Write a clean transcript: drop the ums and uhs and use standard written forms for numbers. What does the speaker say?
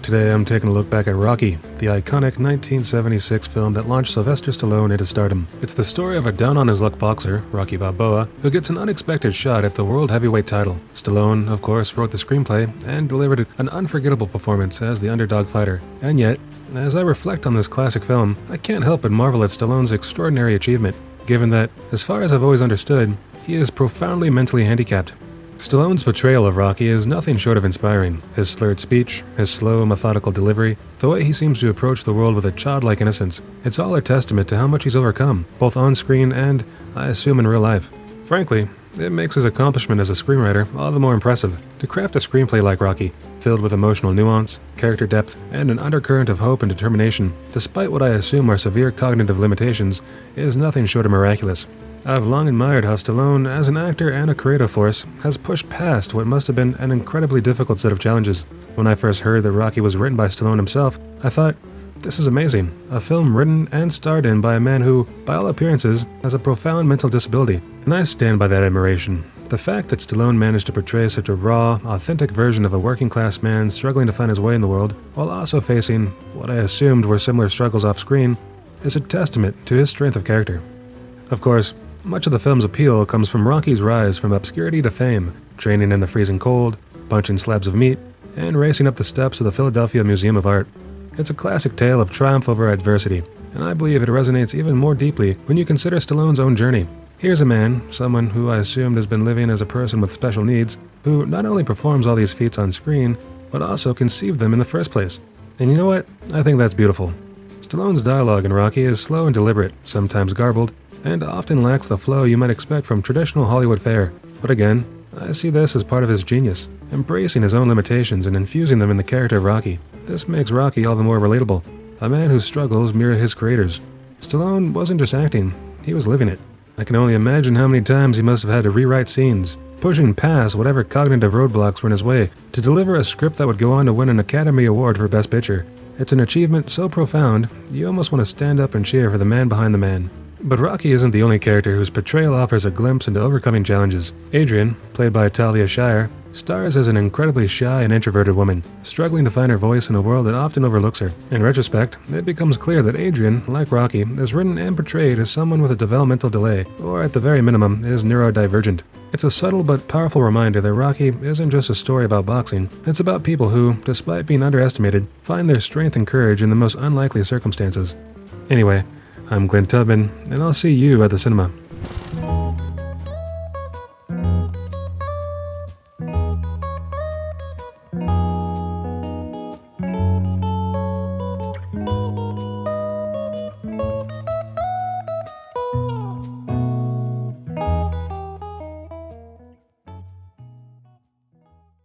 Today I'm taking a look back at Rocky, the iconic 1976 film that launched Sylvester Stallone into stardom. It's the story of a down-on-his-luck boxer, Rocky Balboa, who gets an unexpected shot at the world heavyweight title. Stallone, of course, wrote the screenplay and delivered an unforgettable performance as the underdog fighter. And yet, as I reflect on this classic film, I can't help but marvel at Stallone's extraordinary achievement, given that, as far as I've always understood, he is profoundly mentally handicapped. Stallone's portrayal of Rocky is nothing short of inspiring. His slurred speech, his slow, methodical delivery, the way he seems to approach the world with a childlike innocence, it's all a testament to how much he's overcome, both on screen and, I assume, in real life. Frankly, it makes his accomplishment as a screenwriter all the more impressive. To craft a screenplay like Rocky, filled with emotional nuance, character depth, and an undercurrent of hope and determination, despite what I assume are severe cognitive limitations, is nothing short of miraculous. I've long admired how Stallone, as an actor and a creative force, has pushed past what must have been an incredibly difficult set of challenges. When I first heard that Rocky was written by Stallone himself, I thought, this is amazing. A film written and starred in by a man who, by all appearances, has a profound mental disability. And I stand by that admiration. The fact that Stallone managed to portray such a raw, authentic version of a working-class man struggling to find his way in the world, while also facing what I assumed were similar struggles off-screen, is a testament to his strength of character. Of course, much of the film's appeal comes from Rocky's rise from obscurity to fame, training in the freezing cold, punching slabs of meat, and racing up the steps of the Philadelphia Museum of Art. It's a classic tale of triumph over adversity, and I believe it resonates even more deeply when you consider Stallone's own journey. Here's a man, someone who I assumed has been living as a person with special needs, who not only performs all these feats on screen, but also conceived them in the first place. And you know what? I think that's beautiful. Stallone's dialogue in Rocky is slow and deliberate, sometimes garbled, and often lacks the flow you might expect from traditional Hollywood fare. But again, I see this as part of his genius, embracing his own limitations and infusing them in the character of Rocky. This makes Rocky all the more relatable, a man whose struggles mirror his creators. Stallone wasn't just acting, he was living it. I can only imagine how many times he must have had to rewrite scenes, pushing past whatever cognitive roadblocks were in his way to deliver a script that would go on to win an Academy Award for Best Picture. It's an achievement so profound, you almost want to stand up and cheer for the man behind the man. But Rocky isn't the only character whose portrayal offers a glimpse into overcoming challenges. Adrian, played by Talia Shire, stars as an incredibly shy and introverted woman, struggling to find her voice in a world that often overlooks her. In retrospect, it becomes clear that Adrian, like Rocky, is written and portrayed as someone with a developmental delay, or at the very minimum, is neurodivergent. It's a subtle but powerful reminder that Rocky isn't just a story about boxing, it's about people who, despite being underestimated, find their strength and courage in the most unlikely circumstances. Anyway, I'm Tubman, and I'll see you at the cinema.